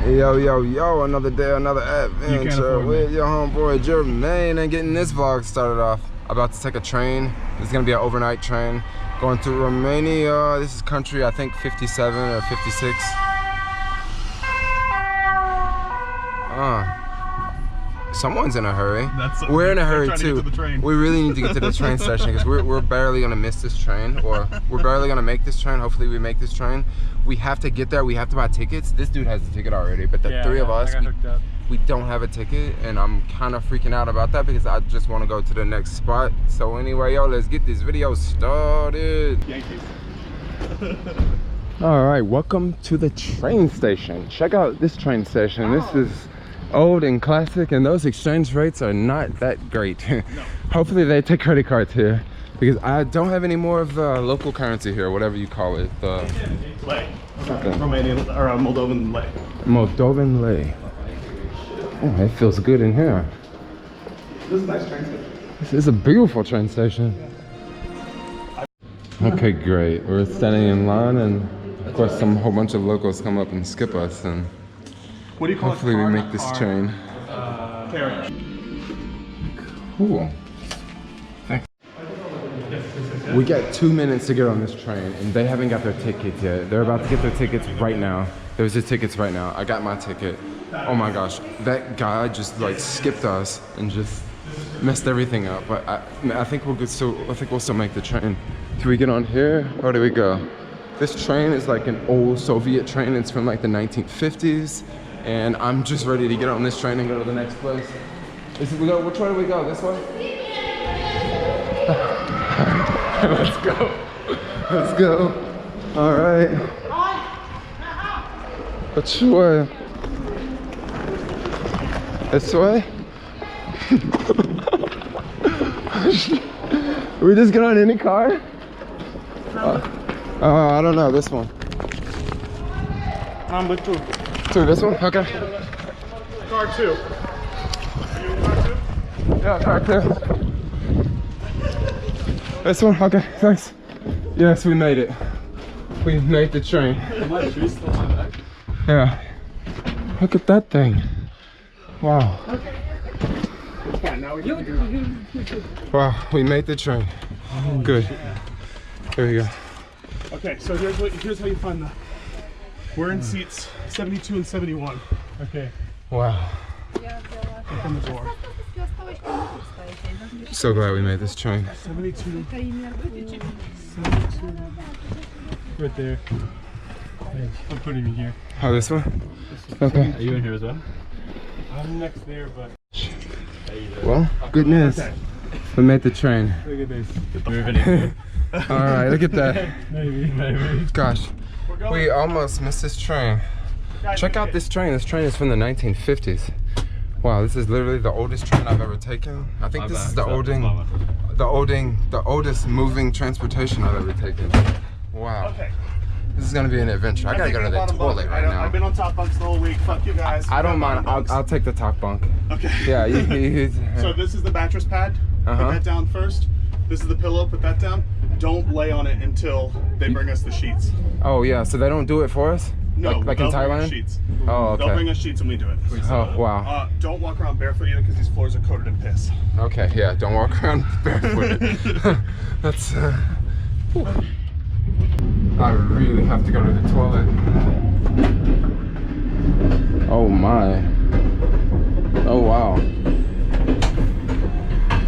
Yo, yo, yo, another day, another adventure with your homeboy Jermaine, and getting this vlog started off. About to take a train. This is gonna be an overnight train going to Romania. This is country, I think 57 or 56. Someone's in a hurry. We're in a hurry too. We really need to get to the train station because we're barely gonna miss this train, or we're barely gonna make this train. Hopefully we make this train. We have to get there. We have to buy tickets. This dude has a ticket already, but the three of us, we don't have a ticket, and I'm kind of freaking out about that because I just want to go to the next spot. So anyway, yo, let's get this video started. Yankees. All right, welcome to the train station. Check out this train station. This is old and classic, and those exchange rates are not that great. No. Hopefully they take credit cards here because I don't have any more of the local currency here, whatever you call it. Lei. Romanian or Moldovan lei. Moldovan lei. Oh, it feels good in here. This is a nice train station. This is a beautiful train station. Okay, great. We're standing in line, and of course some whole bunch of locals come up and skip us, and what do you call hopefully we make this train. Carriage. Cool. Thanks. We got 2 minutes to get on this train, and they haven't got their tickets yet. They're about to get their tickets right now. There's the tickets right now. I got my ticket. Oh my gosh, that guy just like skipped us and just messed everything up. But I think we'll still make the train. Do we get on here, or do we go? This train is like an old Soviet train. It's from like the 1950s. And I'm just ready to get on this train and go to the next place. Which way do we go? This way? Let's go. Let's go. All right. Which way? This way? We just get on any car? I don't know. This one. Number 2. This one? Okay. Car 2. Are you in car 2? Yeah, car 2. This one? Okay, thanks. Yes, we made it. We made the train. My shoes still on my back. Yeah. Look at that thing. Wow. Okay. Yeah, now we can do. Wow, we made the train. Good. There we go. Okay, so here's how you find the. We're in seats 72 and 71. Okay. Wow. Open the door. So glad we made this train. 72. 72. Right there. I'm putting you here. Oh, this one? Okay. Are you in here as well? I'm next there, but. Well, good news. We made the train. Look at this. All right, look at that. Maybe. Gosh, we almost missed this train. Check out this train. This train is from the 1950s. Wow, this is literally the oldest train I've ever taken. I think this is the oldest moving transportation I've ever taken. Wow. Okay. This is gonna be an adventure. I gotta go to the toilet right now. I've been on top bunks the whole week. Fuck you guys. I don't mind. I'll take the top bunk. Okay. Yeah. So this is the mattress pad. Put that down first. This is the pillow. Put that down. Don't lay on it until they bring us the sheets. Oh yeah. So they don't do it for us? No. Like in Thailand? Sheets. Oh, okay. They'll bring us sheets and we do it. Oh wow. Don't walk around barefoot either because these floors are coated in piss. Okay. Yeah. Don't walk around barefooted. That's. I really have to go to the toilet. Oh my. Oh wow.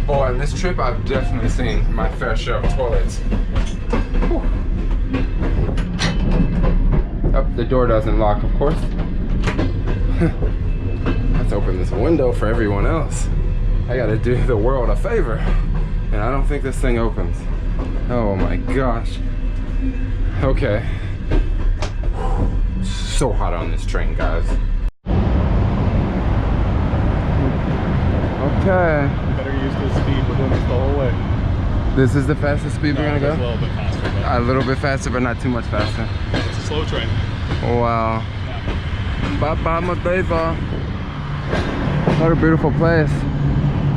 Oh, on this trip I've definitely seen my fair share of toilets. Oh, the door doesn't lock, of course. Let's open this window for everyone else. I gotta do the world a favor. And I don't think this thing opens. Oh my gosh. Okay. So hot on this train, guys. Okay. We better use this speed. We're doing this the whole way. This is the fastest speed we're gonna go? A little bit faster. But... A little bit faster, but not too much faster. It's a slow train. Wow. Yeah. Bye-bye, Moldova. What a beautiful place.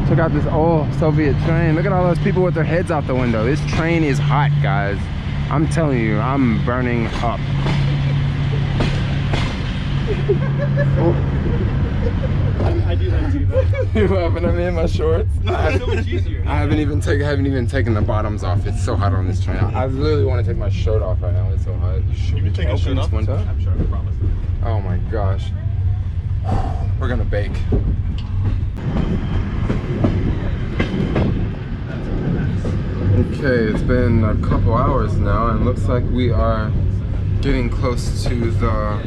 Check out this old Soviet train. Look at all those people with their heads out the window. This train is hot, guys. I'm telling you, I'm burning up. I do that too, though. You laughing at me in my shorts? It's so much easier. I haven't even taken the bottoms off. It's so hot on this train. I literally want to take my shirt off right now. It's so hot. You can take a shirt off. Window? I'm sure, I promise. Oh my gosh. We're gonna bake. Okay, it's been a couple hours now and looks like we are getting close to the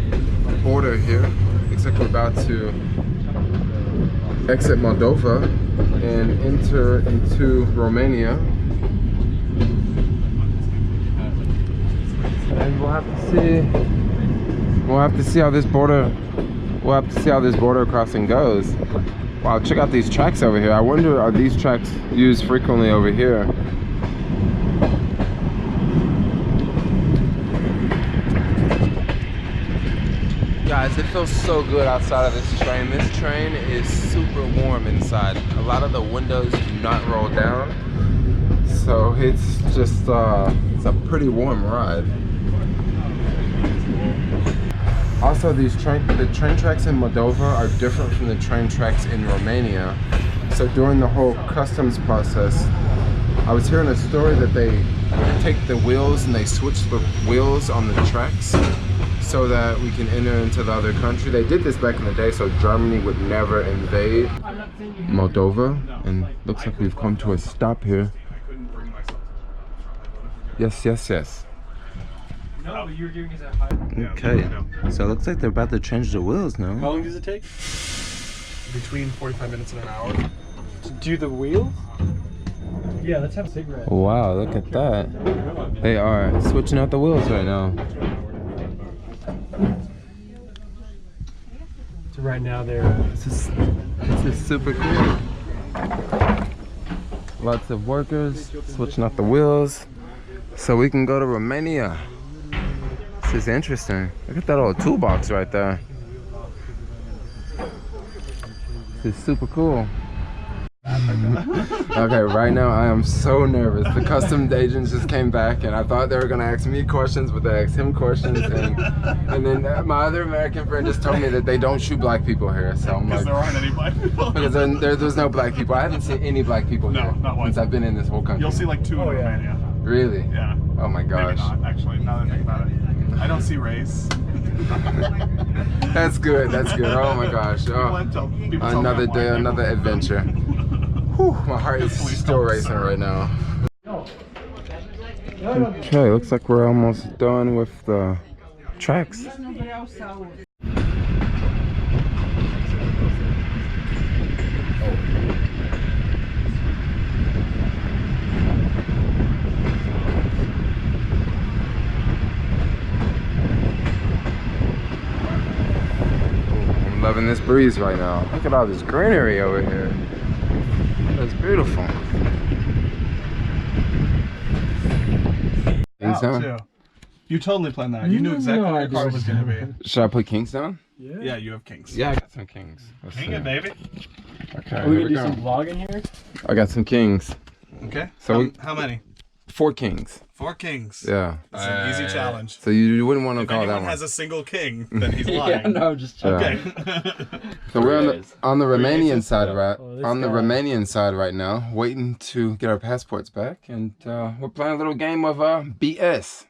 border here. Looks like we're about to exit Moldova and enter into Romania. And we'll have to see how this border crossing goes. Wow, check out these tracks over here. I wonder, are these tracks used frequently over here? Guys, it feels so good outside of this train. This train is super warm inside. A lot of the windows do not roll down, so it's just it's a pretty warm ride. Also, the train tracks in Moldova are different from the train tracks in Romania. So during the whole customs process, I was hearing a story that they take the wheels and they switch the wheels on the tracks so that we can enter into the other country. They did this back in the day so Germany would never invade Moldova. And looks like we've come to a stop here. Yes, yes, yes. No, you're giving us a high. Okay, so it looks like they're about to change the wheels now. How long does it take? Between 45 minutes and an hour. To do the wheels? Yeah, let's have a cigarette. Wow, look at that. They are switching out the wheels right now. So right now This is super cool. Lots of workers switching out the wheels so we can go to Romania. This is interesting. Look at that old toolbox right there. This is super cool. Okay, right now I am so nervous. The customs agents just came back and I thought they were gonna ask me questions, but they asked him questions, and then my other American friend just told me that they don't shoot black people here. So I'm like, Because there aren't any black people. because there's no black people. I haven't seen any black people here not one. since I've been in this whole country. You'll see like 2 in Romania. Really? Yeah. Oh my gosh. Maybe not, actually, now that I think about it. I don't see race. That's good. That's good. Oh my gosh. Oh, another day, another adventure. Whew, my heart is still racing right now. Okay, looks like we're almost done with the tracks. I'm loving this breeze right now. Look at all this greenery over here. That's beautiful. Kingstown? You totally planned that. You knew exactly where your car was going to be. Should I put Kingstown? Yeah, you have kings. Yeah, I got some kings. Let's King see. it, baby. Okay, Are we here gonna we do go. some vlogging here? I got some kings. Okay. So how many? 4 kings. 4 kings. Yeah. That's an easy challenge. So you wouldn't want to If call anyone that one. has a single king, then he's lying. no, just Okay. So we're on the Romanian side, right? this On the guy. Romanian side right now, waiting to get our passports back, and we're playing a little game of BS.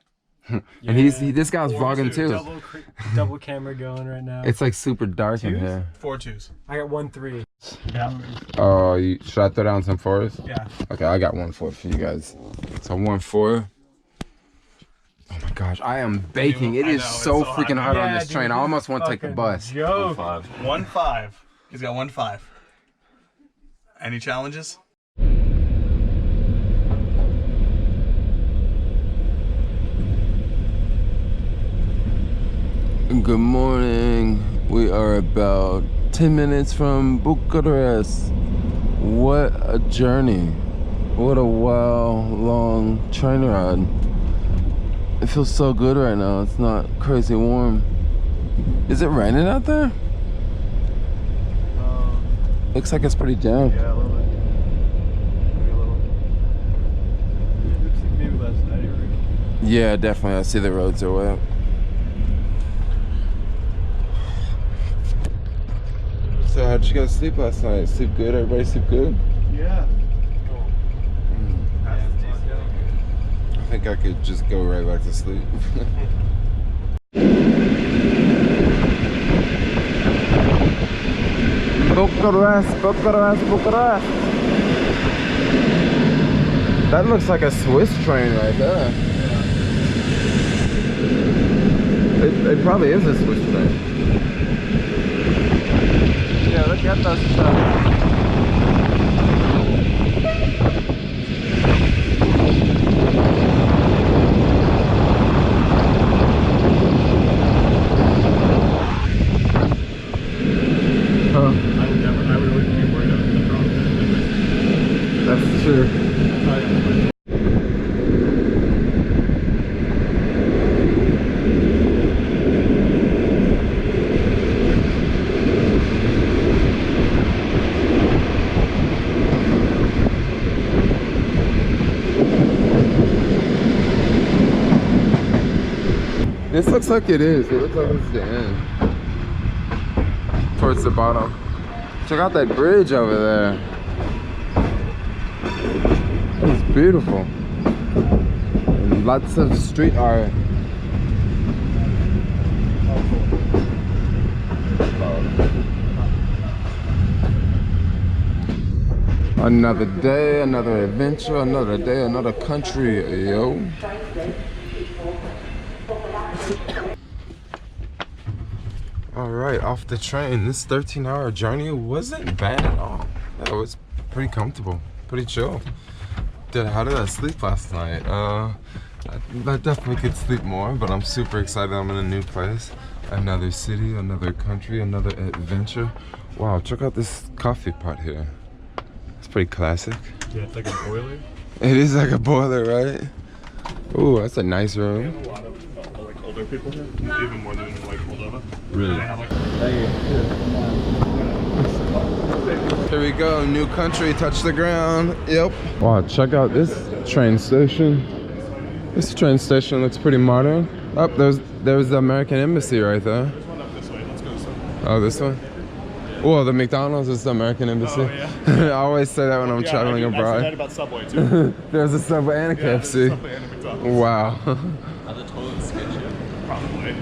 And this guy's vlogging too. Double camera going right now. It's like super dark in here. 4 twos. I got 1-3. Oh, should I throw down some 4s? Yeah. Okay, I got 1-4 for you guys. So 1-4. Oh my gosh, I am baking. It I is know, it's so so freaking hot on Yeah, this dude, train. I almost want to take the bus. Joke. 1-5. He's got 1-5. Any challenges? Good morning. We are about 10 minutes from Bucharest. What a journey. What a long train ride. It feels so good right now. It's not crazy warm. Is it raining out there? Looks like it's pretty jammed. Yeah, a little bit. Maybe a little. Maybe last night, right? Yeah, definitely. I see the roads are wet. So how'd you guys sleep last night? Sleep good? Everybody sleep good? Yeah. I think I could just go right back to sleep. Bucharest. That looks like a Swiss train right there. It probably is a Swiss train. Yeah, look at those stuff. I would always be worried about the problem. That's true. This looks like it is. It looks like it's the end. Towards the bottom. Check out that bridge over there. It's beautiful. And lots of street art. Another day, another adventure, another day, another country, yo. Alright, off the train. This 13-hour journey wasn't bad at all. That was pretty comfortable, pretty chill. How did I sleep last night? I definitely could sleep more, but I'm super excited. I'm in a new place. Another city, another country, another adventure. Wow, check out this coffee pot here. It's pretty classic. Yeah, it's like a boiler. It is like a boiler, right? Ooh, that's a nice room. We have a lot of like older people here, even more than in like Moldova. Really? They have like Here we go, new country, touch the ground. Yep. Wow, check out this train station. This train station looks pretty modern. Oh, there's the American Embassy right there. There's one up this way. Let's go this way. Oh, this one? Well, the McDonald's is the American Embassy. Oh, yeah. I always say that when I'm traveling That's abroad. about Subway too. There's a Subway and a Yeah, there's a KFC. Subway and a McDonald's. Wow. Are the toilets sketchy? Probably.